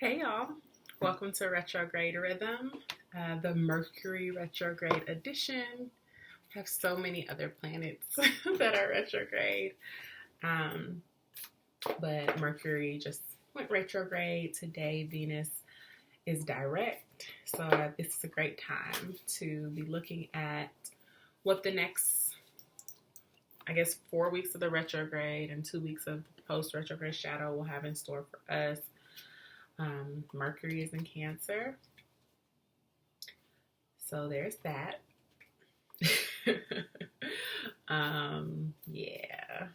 Hey y'all, welcome to Retrograde Rhythm, the Mercury Retrograde edition. We have so many other planets that are retrograde, but Mercury just went retrograde. Today Venus is direct, so this is a great time to be looking at what the next, 4 weeks of the retrograde and 2 weeks of post-retrograde shadow will have in store for us. Mercury is in Cancer, so there's that. Yeah,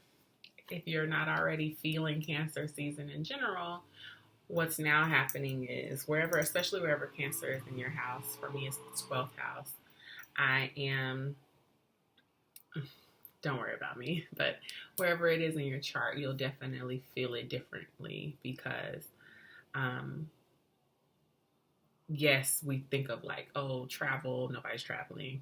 if you're not already feeling Cancer season in general, what's now happening is especially wherever Cancer is in your house, for me it's the 12th house, don't worry about me, but wherever it is in your chart, you'll definitely feel it differently because yes, we think of travel, nobody's traveling.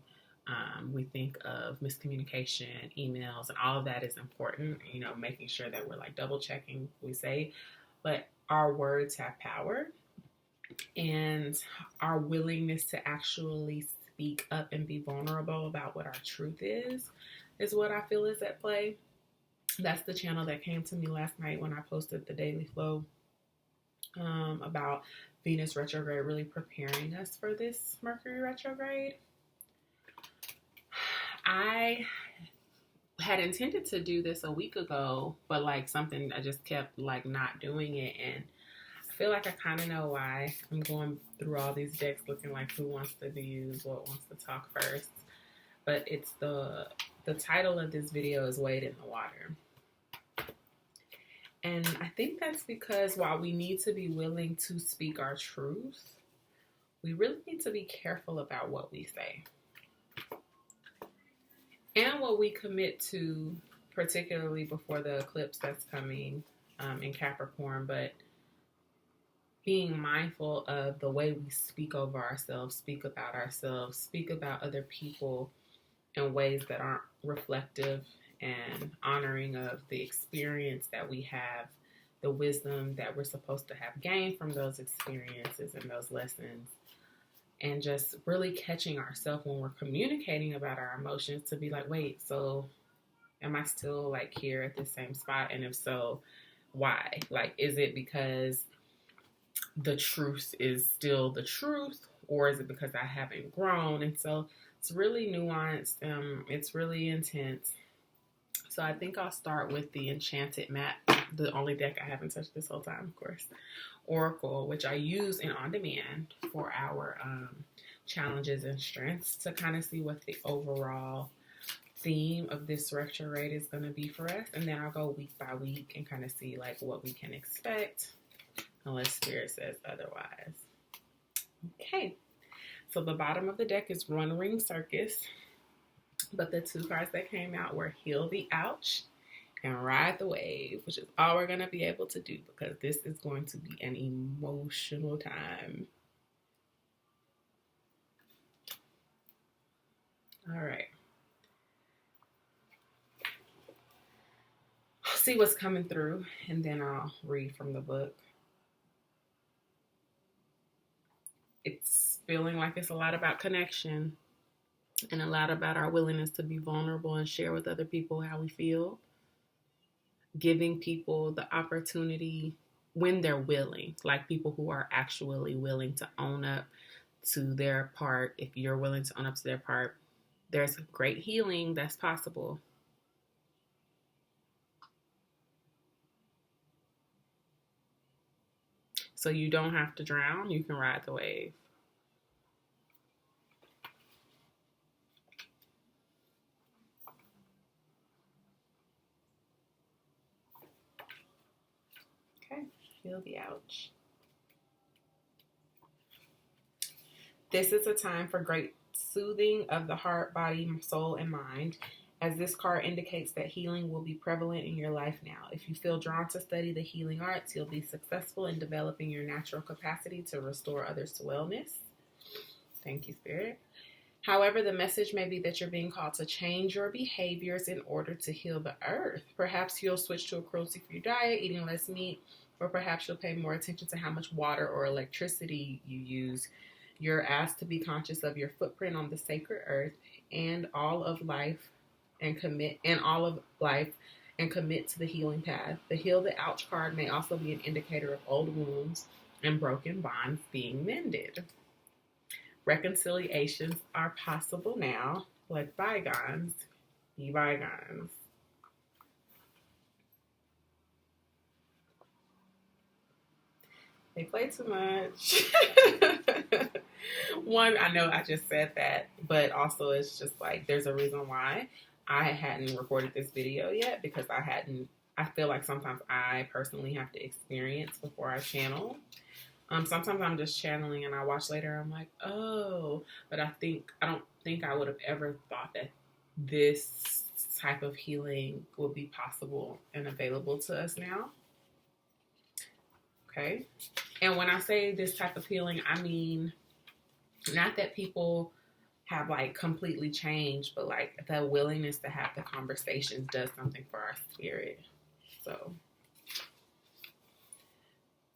We think of miscommunication, emails, and all of that is important, making sure that we're double checking what we say. But our words have power, and our willingness to actually speak up and be vulnerable about what our truth is what I feel is at play. That's the channel that came to me last night when I posted the daily flow about Venus retrograde really preparing us for this Mercury retrograde. I had intended to do this a week ago, but something I just kept not doing it, and I feel like I kind of know why. I'm going through all these decks looking like who wants to be used, what wants to talk first, but it's the title of this video is Wade in the Water. And I think that's because while we need to be willing to speak our truth, we really need to be careful about what we say and what we commit to, particularly before the eclipse that's coming in Capricorn. But being mindful of the way we speak over ourselves, speak about ourselves, speak about other people in ways that aren't reflective and honoring of the experience that we have, the wisdom that we're supposed to have gained from those experiences and those lessons, and just really catching ourselves when we're communicating about our emotions to be wait, so am I still here at the same spot? And if so, why? Is it because the truth is still the truth, or is it because I haven't grown? And so it's really nuanced. It's really intense. So I think I'll start with the Enchanted Mat, the only deck I haven't touched this whole time, of course. Oracle, which I use in On Demand for our challenges and strengths to kind of see what the overall theme of this retrograde is going to be for us. And then I'll go week by week and kind of see what we can expect, unless Spirit says otherwise. Okay, so the bottom of the deck is One Ring Circus. But the two cards that came out were Heal the Ouch and Ride the Wave, which is all we're going to be able to do because this is going to be an emotional time. All right. I'll see what's coming through, and then I'll read from the book. It's feeling like it's a lot about connection and a lot about our willingness to be vulnerable and share with other people how we feel. Giving people the opportunity when they're willing, people who are actually willing to own up to their part. If you're willing to own up to their part, there's great healing that's possible. So you don't have to drown, you can ride the wave. Feel the ouch. This is a time for great soothing of the heart, body, soul, and mind, as this card indicates that healing will be prevalent in your life now. If you feel drawn to study the healing arts, you'll be successful in developing your natural capacity to restore others to wellness. Thank you, Spirit. However, the message may be that you're being called to change your behaviors in order to heal the earth. Perhaps you'll switch to a cruelty-free diet, eating less meat, or perhaps you'll pay more attention to how much water or electricity you use. You're asked to be conscious of your footprint on the sacred earth and all of life and commit to the healing path. The Heal the Ouch card may also be an indicator of old wounds and broken bonds being mended. Reconciliations are possible now. Let bygones be bygones. They play too much. One, I know I just said that, but also it's just like there's a reason why I hadn't recorded this video yet, because I feel like sometimes I personally have to experience before I channel. Sometimes I'm just channeling and I watch later, I'm like, oh, but I don't think I would have ever thought that this type of healing would be possible and available to us now. Okay. And when I say this type of healing, I mean, not that people have like completely changed, but like the willingness to have the conversations does something for our spirit. So,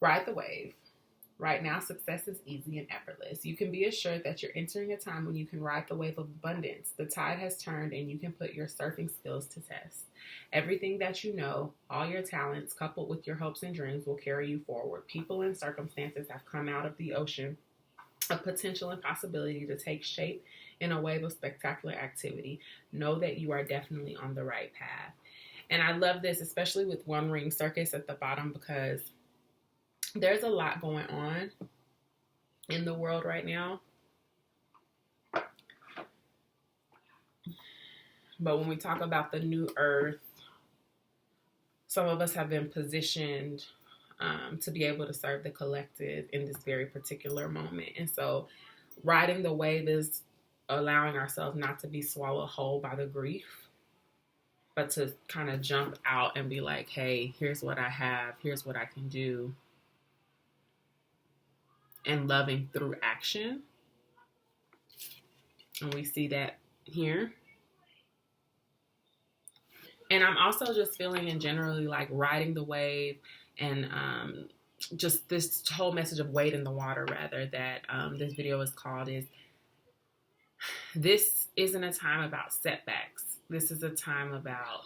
ride the wave. Right now, success is easy and effortless. You can be assured that you're entering a time when you can ride the wave of abundance. The tide has turned and you can put your surfing skills to test. Everything that you know, all your talents, coupled with your hopes and dreams, will carry you forward. People and circumstances have come out of the ocean of potential and possibility to take shape in a wave of spectacular activity. Know that you are definitely on the right path. And I love this, especially with One Ring Circus at the bottom, because there's a lot going on in the world right now. But when we talk about the new earth, some of us have been positioned to be able to serve the collective in this very particular moment. And so riding the wave is allowing ourselves not to be swallowed whole by the grief, but to kind of jump out and be like, hey, here's what I have, here's what I can do. And loving through action. And we see that here. And I'm also just feeling in generally like riding the wave, and just this whole message of wade in the water, rather, that this video is called, is this isn't a time about setbacks. This is a time about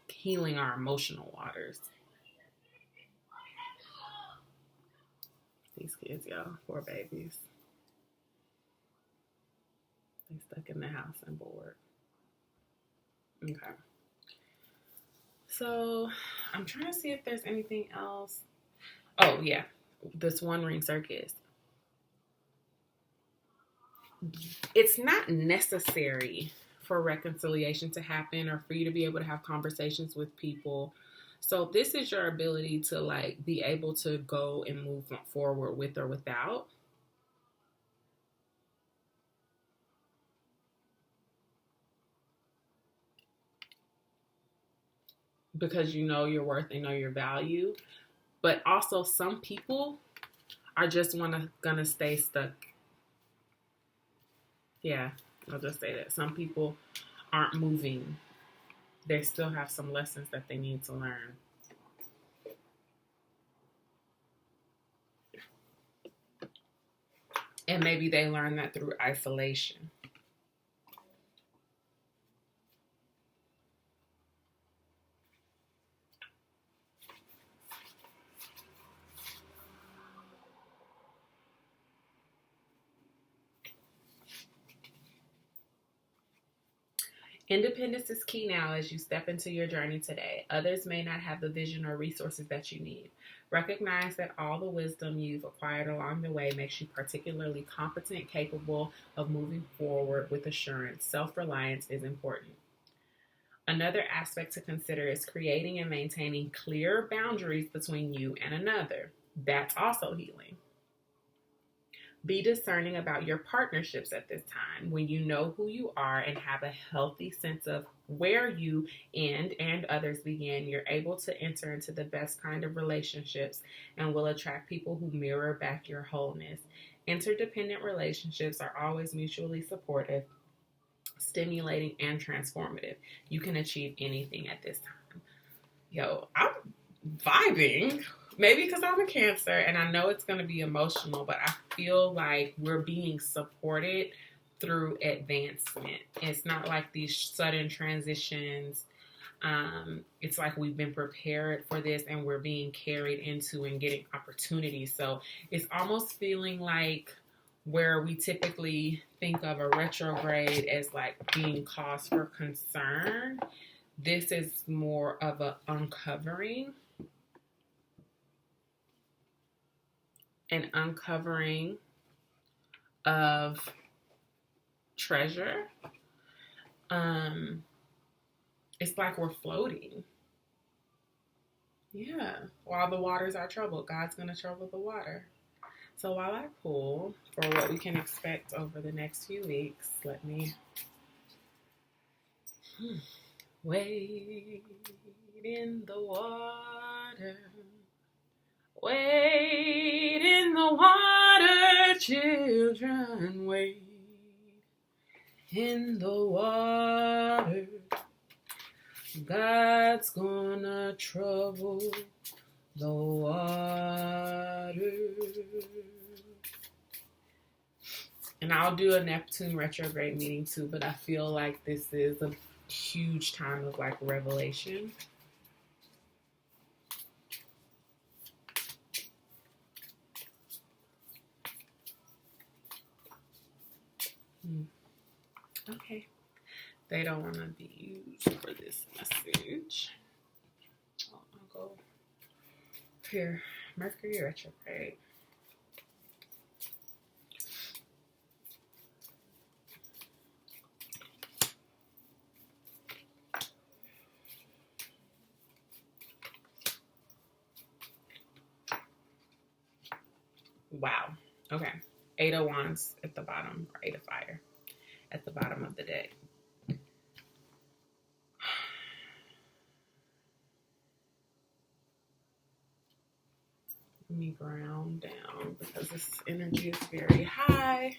healing our emotional waters. These kids, y'all, poor babies. They stuck in the house and bored. Okay. So I'm trying to see if there's anything else. Oh, yeah. This One Ring Circus. It's not necessary for reconciliation to happen or for you to be able to have conversations with people. So this is your ability to like be able to go and move forward with or without. Because you know your worth and know your value. But also some people are just gonna stay stuck. Yeah, I'll just say that. Some people aren't moving. They still have some lessons that they need to learn. And maybe they learn that through isolation. Independence is key now as you step into your journey today. Others may not have the vision or resources that you need. Recognize that all the wisdom you've acquired along the way makes you particularly competent, capable of moving forward with assurance. Self-reliance is important. Another aspect to consider is creating and maintaining clear boundaries between you and another. That's also healing. Be discerning about your partnerships at this time. When you know who you are and have a healthy sense of where you end and others begin, you're able to enter into the best kind of relationships and will attract people who mirror back your wholeness. Interdependent relationships are always mutually supportive, stimulating, and transformative. You can achieve anything at this time. Yo, I'm vibing maybe because I'm a Cancer and I know it's going to be emotional, but I feel like we're being supported through advancement. It's not like these sudden transitions. It's like we've been prepared for this and we're being carried into and getting opportunities. So it's almost feeling like where we typically think of a retrograde as like being cause for concern, this is more of an uncovering. An uncovering of treasure. It's like we're floating. Yeah. While the waters are troubled, God's going to trouble the water. So while I pull for what we can expect over the next few weeks, let me wade in the water. Wade in the water, children, wade in the water. God's gonna trouble the water. And I'll do a Neptune retrograde meeting too, but I feel like this is a huge time of like revelation. Okay. They don't want to be used for this message. I'll go here. Mercury retrograde. Wow. Okay. 8 of Wands at the bottom, or 8 of Fire at the bottom of the deck. Let me ground down because this energy is very high.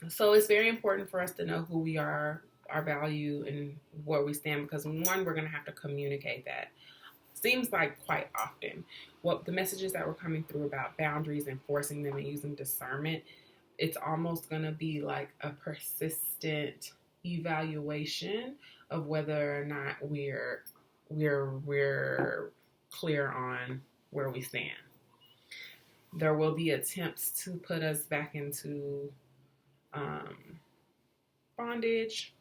So it's very important for us to know who we are, our value, and where we stand, because one, we're going to have to communicate that. Seems like quite often what the messages that were coming through about boundaries, enforcing them, and using discernment, it's almost going to be like a persistent evaluation of whether or not we're clear on where we stand. There will be attempts to put us back into bondage.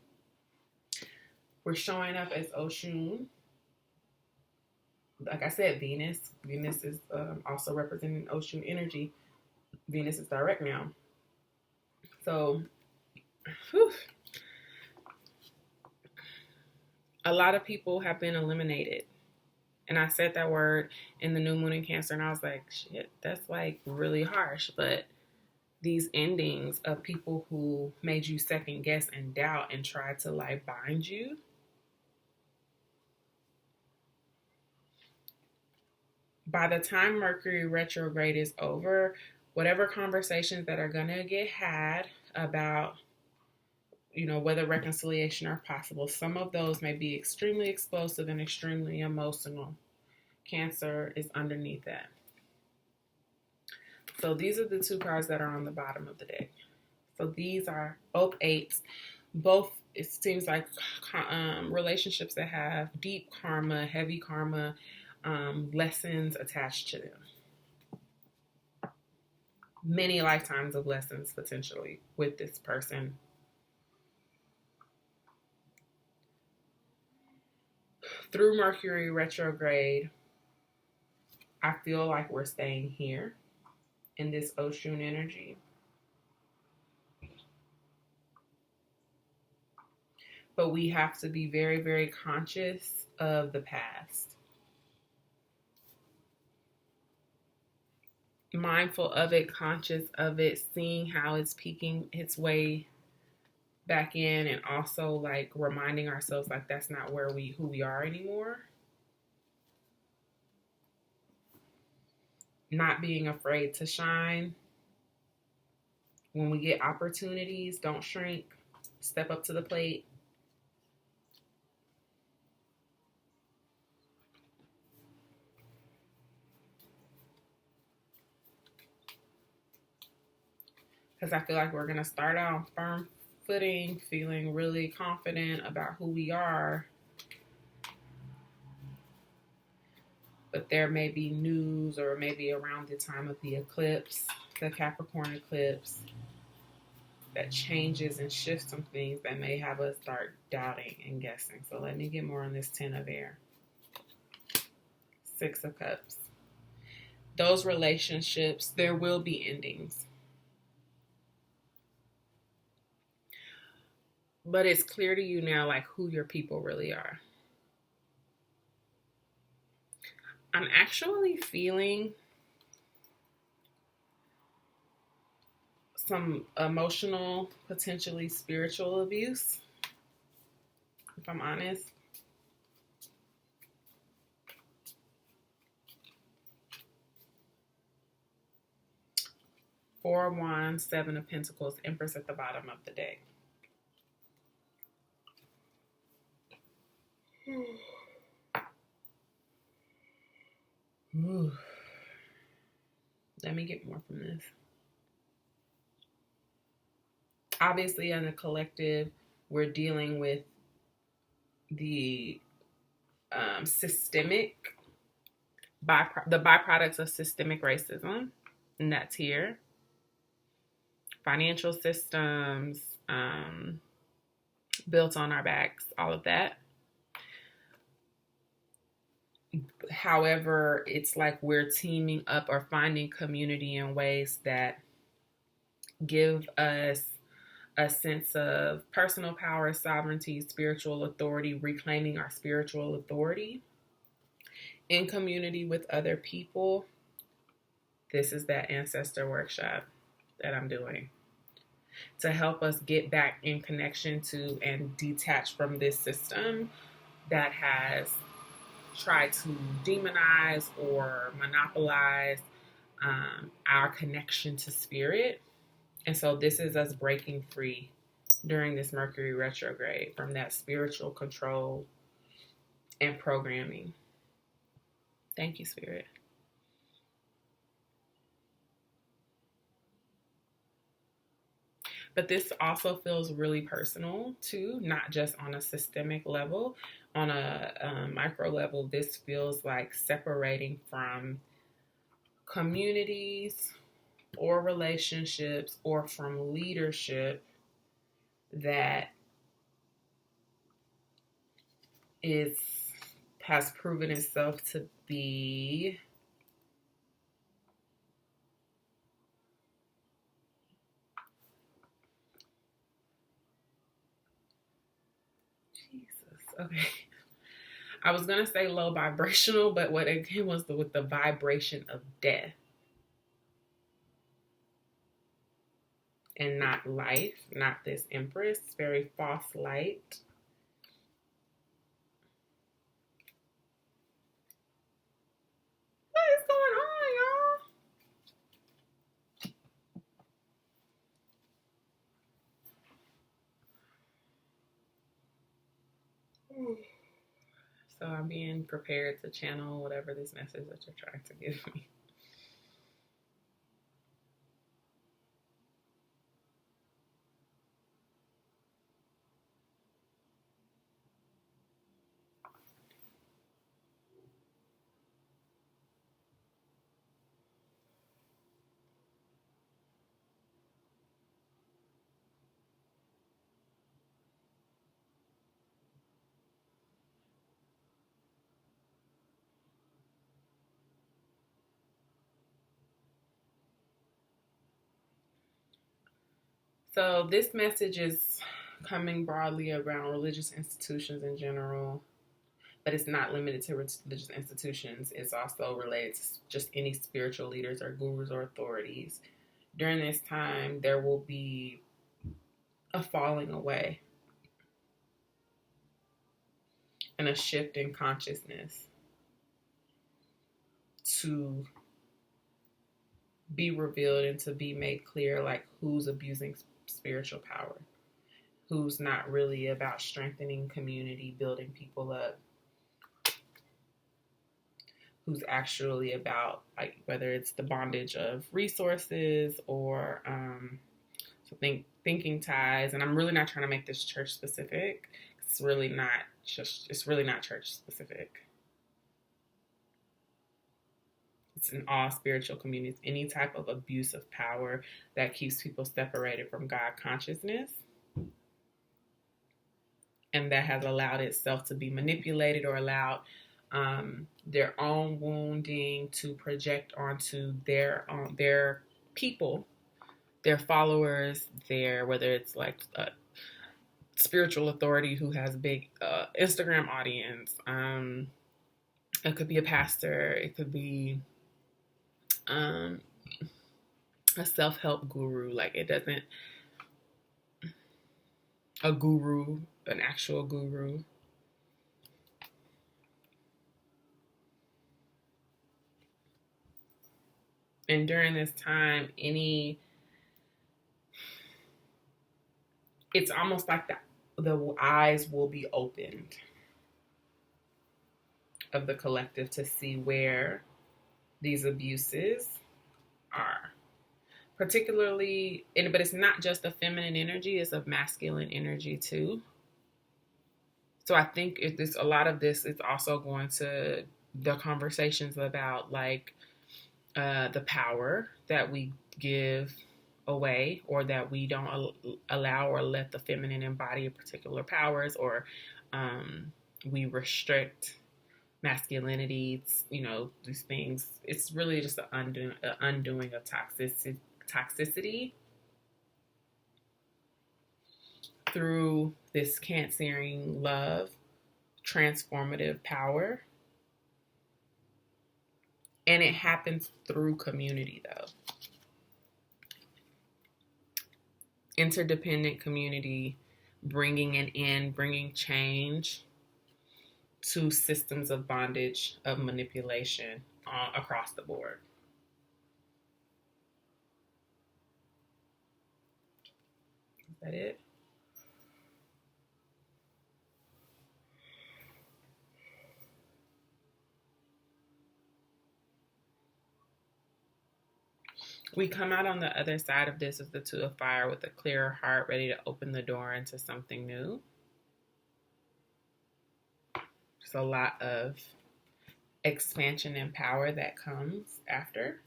We're showing up as Oshun. Like I said, Venus is also representing Oshun energy. Venus is direct now. So, a lot of people have been eliminated. And I said that word in the new moon in Cancer, and I was like, shit, that's like really harsh. But these endings of people who made you second guess and doubt and tried to like bind you, by the time Mercury retrograde is over, whatever conversations that are going to get had about, whether reconciliation are possible, some of those may be extremely explosive and extremely emotional. Cancer is underneath that. So these are the two cards that are on the bottom of the deck. So these are both eights. Both, it seems like relationships that have deep karma, heavy karma, lessons attached to them. Many lifetimes of lessons potentially with this person. Through Mercury retrograde, I feel like we're staying here in this Oshun energy. But we have to be very, very conscious of the past. Mindful of it, conscious of it, seeing how it's peeking its way back in, and also like reminding ourselves like that's not who we are anymore. Not being afraid to shine. When we get opportunities, don't shrink. Step up to the plate. because I feel like we're going to start out on firm footing, feeling really confident about who we are. But there may be news, or maybe around the time of the eclipse, the Capricorn eclipse, that changes and shifts some things that may have us start doubting and guessing. So let me get more on this 10 of air. 6 of Cups. Those relationships, there will be endings. But it's clear to you now, like, who your people really are. I'm actually feeling some emotional, potentially spiritual abuse, if I'm honest. Four of Wands, 7 of Pentacles, Empress at the bottom of the deck. Ooh. Let me get more from this. Obviously, in the collective, we're dealing with the the byproducts of systemic racism, and that's here. Financial systems built on our backs, all of that. However, it's like we're teaming up or finding community in ways that give us a sense of personal power, sovereignty, spiritual authority, reclaiming our spiritual authority in community with other people. This is that ancestor workshop that I'm doing to help us get back in connection to and detach from this system that has tried to demonize or monopolize our connection to spirit. And so this is us breaking free during this Mercury retrograde from that spiritual control and programming. Thank you, Spirit. But this also feels really personal too, not just on a systemic level. On a micro level, this feels like separating from communities or relationships or from leadership that has proven itself to be okay. I was going to say low vibrational, but what it came was with the vibration of death and not life, not this Empress, very false light. What is going on, y'all? So I'm being prepared to channel whatever this message that you're trying to give me. So this message is coming broadly around religious institutions in general, but it's not limited to religious institutions. It's also related to just any spiritual leaders or gurus or authorities. During this time, there will be a falling away and a shift in consciousness to be revealed and to be made clear, like who's abusing spiritual power, who's not really about strengthening community, building people up, who's actually about, like, whether it's the bondage of resources or So thinking ties, and I'm really not trying to make this church specific. It's really not church specific. It's in all spiritual communities. Any type of abuse of power that keeps people separated from God consciousness, and that has allowed itself to be manipulated or allowed their own wounding to project onto their people, their followers, whether it's like a spiritual authority who has a big Instagram audience. It could be a pastor. It could be a self-help guru. Like a guru, an actual guru. And during this time, it's almost like the eyes will be opened of the collective to see where these abuses are. Particularly, but it's not just a feminine energy, it's a masculine energy too. So I think a lot of this is also going to the conversations about like the power that we give away, or that we don't allow or let the feminine embody particular powers, or we restrict masculinity, these things. It's really just an undoing of toxicity through this cancering love, transformative power. And it happens through community, though. Interdependent community, bringing change to systems of bondage, of manipulation across the board. Is that it? We come out on the other side of this as the Two of Fire with a clearer heart, ready to open the door into something new. There's a lot of expansion and power that comes after.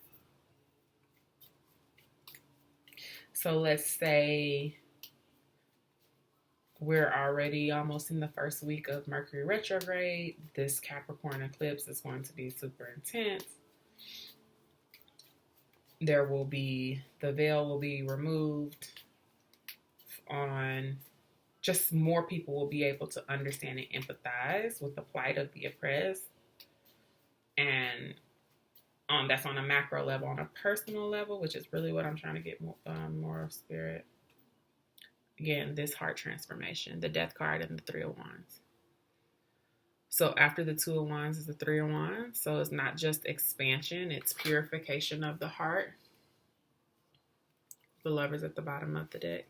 So let's say we're already almost in the first week of Mercury retrograde. This Capricorn eclipse is going to be super intense. The veil will be removed on, just more people will be able to understand and empathize with the plight of the oppressed. And that's on a macro level. On a personal level, which is really what I'm trying to get more of spirit. Again, this heart transformation, the Death card and the Three of Wands. So after the Two of Wands is the Three of Wands. So it's not just expansion, it's purification of the heart. The Lover's at the bottom of the deck.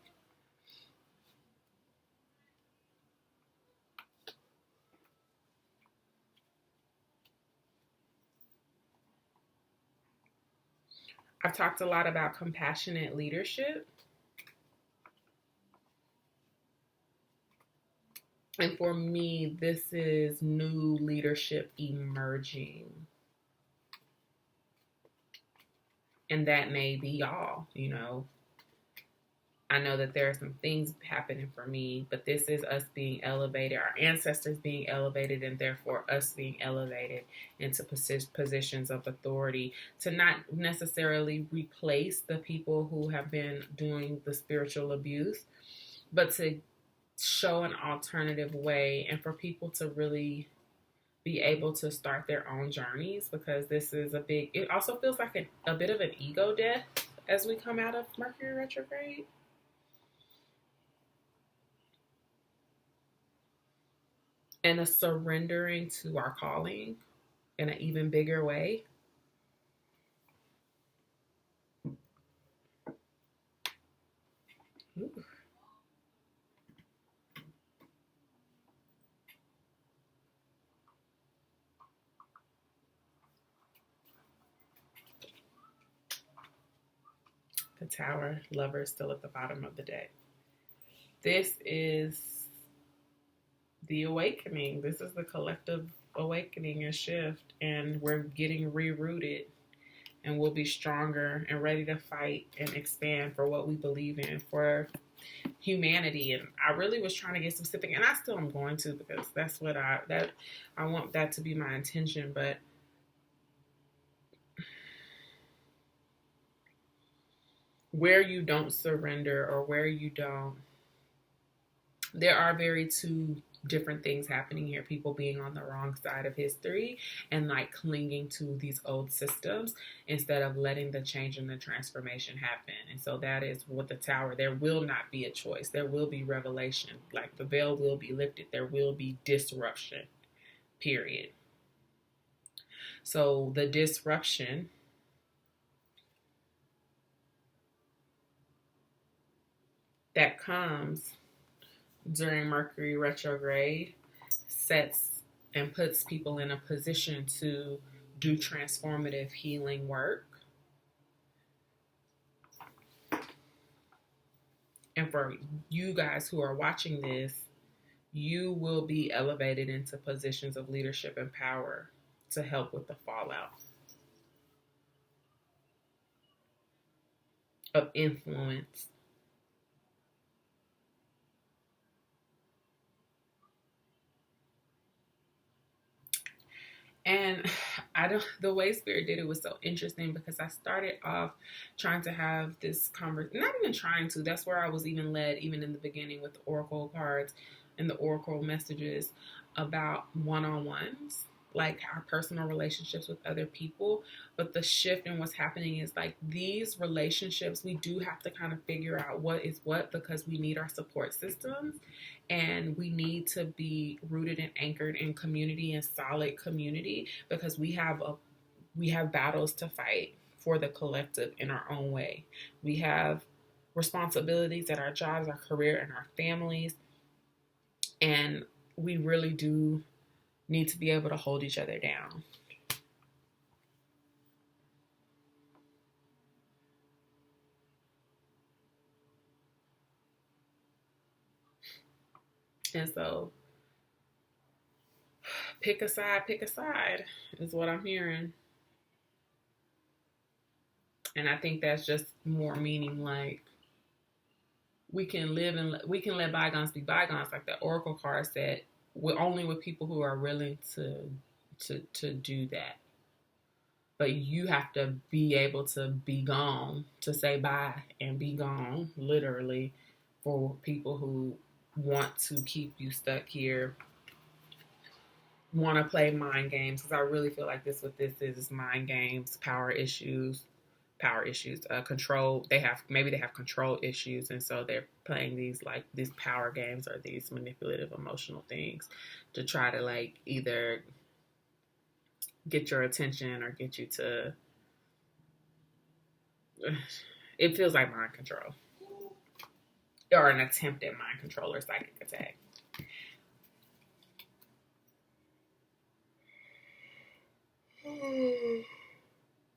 I've talked a lot about compassionate leadership. And for me, this is new leadership emerging. And that may be y'all, I know that there are some things happening for me, but this is us being elevated, our ancestors being elevated, and therefore us being elevated into positions of authority, to not necessarily replace the people who have been doing the spiritual abuse, but to show an alternative way, and for people to really be able to start their own journeys, because this is it also feels like a bit of an ego death as we come out of Mercury retrograde. And a surrendering to our calling in an even bigger way. Ooh. The Tower, Lover still at the bottom of the deck. This is the awakening. This is the collective awakening and shift, and we're getting rerouted, and we'll be stronger and ready to fight and expand for what we believe in, for humanity. And I really was trying to get specific, and I still am going to, because that's what I want that to be my intention. But where you don't surrender, or where you don't, there are very two different things happening here. People being on the wrong side of history and like clinging to these old systems instead of letting the change and the transformation happen. And so that is what the Tower, there will not be a choice. There will be revelation. Like the veil will be lifted. There will be disruption, period. So the disruption that comes during Mercury retrograde sets and puts people in a position to do transformative healing work. And for you guys who are watching this, you will be elevated into positions of leadership and power to help with the fallout of influence. And the way Spirit did it was so interesting, because I started off trying to have this conversation, not even trying to, that's where I was even led, even in the beginning with the Oracle cards and the Oracle messages, about one-on-ones, like our personal relationships with other people. But the shift in what's happening is like these relationships, we do have to kind of figure out what is what, because we need our support systems, and we need to be rooted and anchored in community and solid community, because we have battles to fight for the collective in our own way. We have responsibilities at our jobs, our career, and our families, and we really do need to be able to hold each other down. And so pick a side is what I'm hearing. And I think that's just more meaning like we can let bygones be bygones, like the Oracle card said, only with people who are willing to do that. But you have to be able to be gone, to say bye and be gone, literally, for people who want to keep you stuck here, want to play mind games. Because I really feel like this is mind games, power issues, control. They have control issues, and so they're playing these power games or these manipulative emotional things to try to like either get your attention or get you to. It feels like mind control or an attempt at mind control or psychic attack.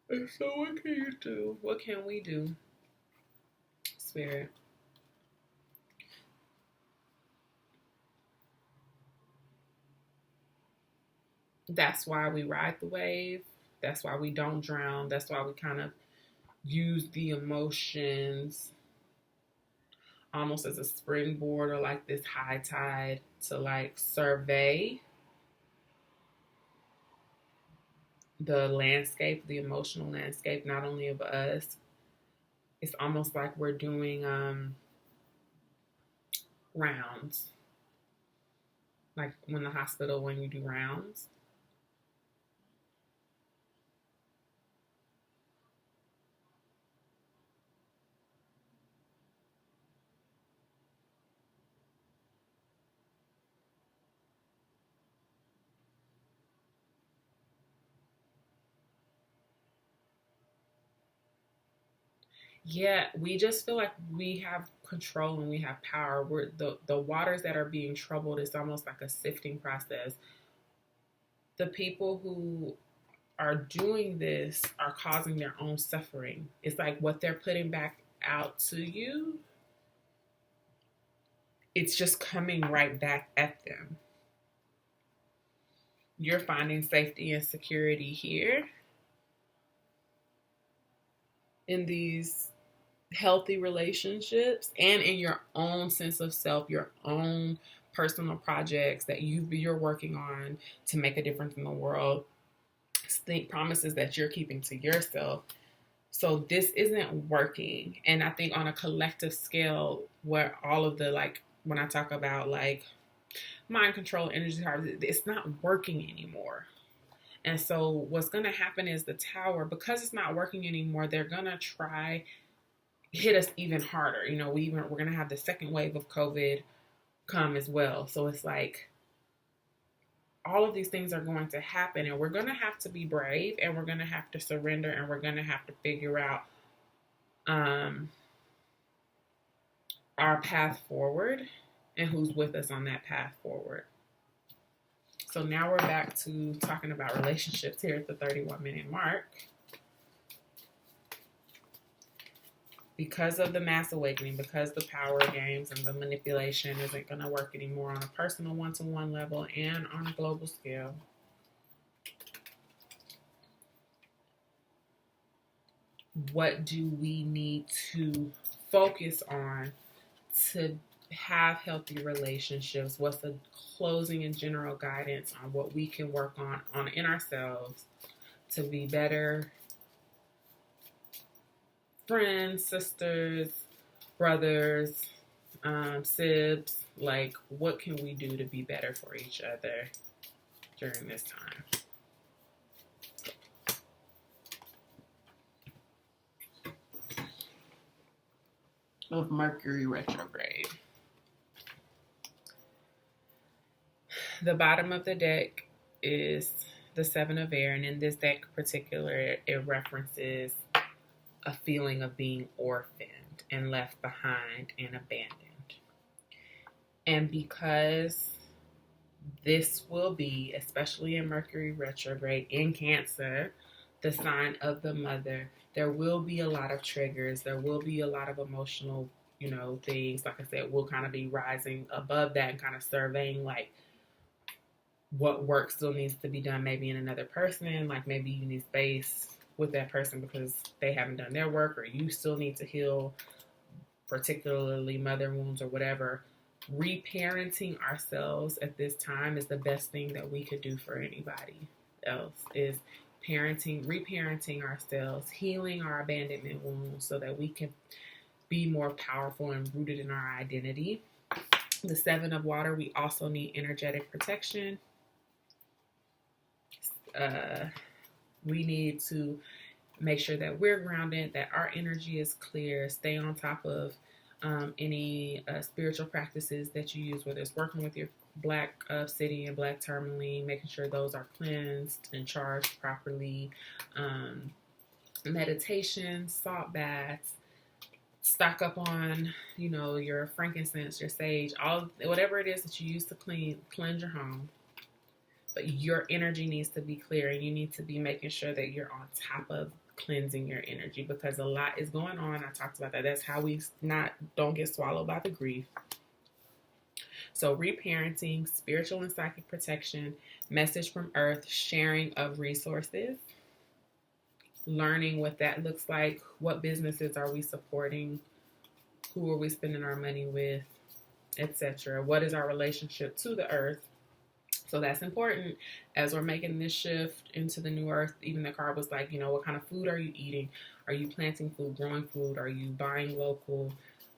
And so what can you do? What can we do, Spirit? That's why we ride the wave. That's why we don't drown. That's why we kind of use the emotions almost as a springboard or like this high tide to like survey the landscape, the emotional landscape, not only of us. It's almost like we're doing rounds. Like when the hospital, when you do rounds. Yeah, we just feel like we have control and we have power. We're the waters that are being troubled is almost like a sifting process. The people who are doing this are causing their own suffering. It's like what they're putting back out to you, it's just coming right back at them. You're finding safety and security here in these healthy relationships and in your own sense of self, your own personal projects that you're working on to make a difference in the world, promises that you're keeping to yourself. So this isn't working. And I think on a collective scale, where all of the, like, when I talk about like mind control, energy harvest, it's not working anymore. And so what's going to happen is the tower, because it's not working anymore, they're going to try hit us even harder. You know, we're going to have the second wave of COVID come as well. So it's like all of these things are going to happen, and we're going to have to be brave, and we're going to have to surrender, and we're going to have to figure out our path forward and who's with us on that path forward. So now we're back to talking about relationships here at the 31-minute mark. Because of the mass awakening, because the power games and the manipulation isn't going to work anymore on a personal one-to-one level and on a global scale, what do we need to focus on to have healthy relationships? What's the closing and general guidance on what we can work on in ourselves to be better friends, sisters, brothers, sibs? Like, what can we do to be better for each other during this time? Of Mercury retrograde. The bottom of the deck is the Seven of Air, and in this deck in particular, it references a feeling of being orphaned and left behind and abandoned. And because this will be, especially in Mercury retrograde in Cancer, the sign of the mother, there will be a lot of triggers. There will be a lot of emotional, things. Like I said, we'll kind of be rising above that and kind of surveying like what work still needs to be done maybe in another person. Like maybe you need space with that person because they haven't done their work, or you still need to heal particularly mother wounds or whatever. Reparenting ourselves at this time is the best thing that we could do for anybody else, is reparenting ourselves, healing our abandonment wounds so that we can be more powerful and rooted in our identity. The Seven of Water, we also need energetic protection. We need to make sure that we're grounded, that our energy is clear, stay on top of any spiritual practices that you use, whether it's working with your black obsidian, black tourmaline, making sure those are cleansed and charged properly. Meditation, salt baths, stock up on, your frankincense, your sage, whatever it is that you use to cleanse your home. But your energy needs to be clear, and you need to be making sure that you're on top of cleansing your energy, because a lot is going on. I talked about that. That's how we don't get swallowed by the grief. So reparenting, spiritual and psychic protection, message from Earth, sharing of resources, learning what that looks like. What businesses are we supporting? Who are we spending our money with, etc.? What is our relationship to the Earth? So that's important as we're making this shift into the new Earth. Even the card was like, what kind of food are you eating? Are you planting food, growing food? Are you buying local?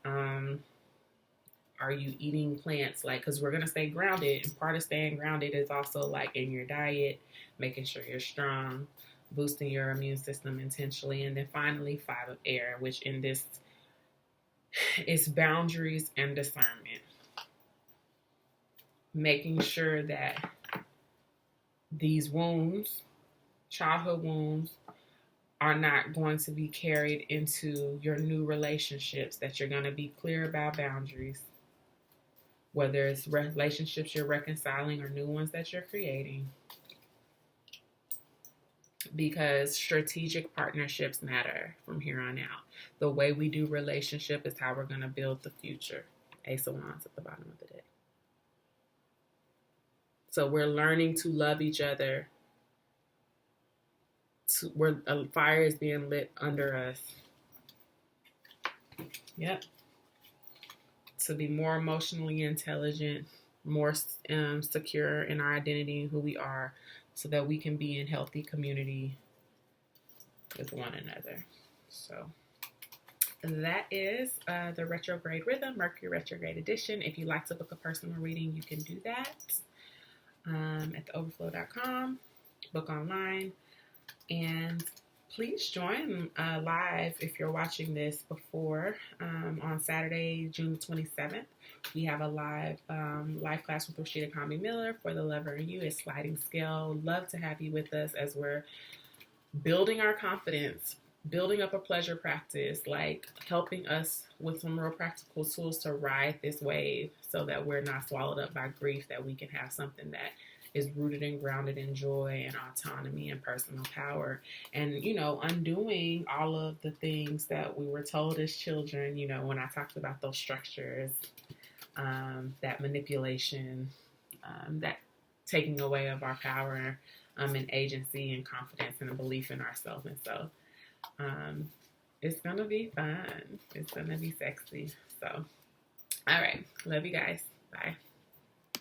Are you eating plants? Because we're going to stay grounded. And part of staying grounded is also in your diet, making sure you're strong, boosting your immune system intentionally. And then finally, Five of Air, which in this is boundaries and discernment. Making sure that these wounds, childhood wounds, are not going to be carried into your new relationships, that you're going to be clear about boundaries, whether it's relationships you're reconciling or new ones that you're creating. because strategic partnerships matter from here on out. The way we do relationship is how we're going to build the future. Ace of Wands at the bottom of the deck. So we're learning to love each other. Where a fire is being lit under us. Yep. To be more emotionally intelligent, more secure in our identity and who we are, so that we can be in healthy community with one another. So that is the Retrograde Rhythm, Mercury Retrograde Edition. If you'd like to book a personal reading, you can do that at theoverflow.com, book online. And please join live if you're watching this before on Saturday, June 27th. We have a live class with Rashida Kami Miller for The Lover in You. It's sliding scale. Love to have you with us as we're building our confidence, building up a pleasure practice, like helping us with some real practical tools to ride this wave so that we're not swallowed up by grief, that we can have something that is rooted and grounded in joy and autonomy and personal power, and undoing all of the things that we were told as children, when I talked about those structures, that manipulation, that taking away of our power and agency and confidence and a belief in ourselves. And so it's gonna be fun, it's gonna be sexy. So all right, love you guys, bye.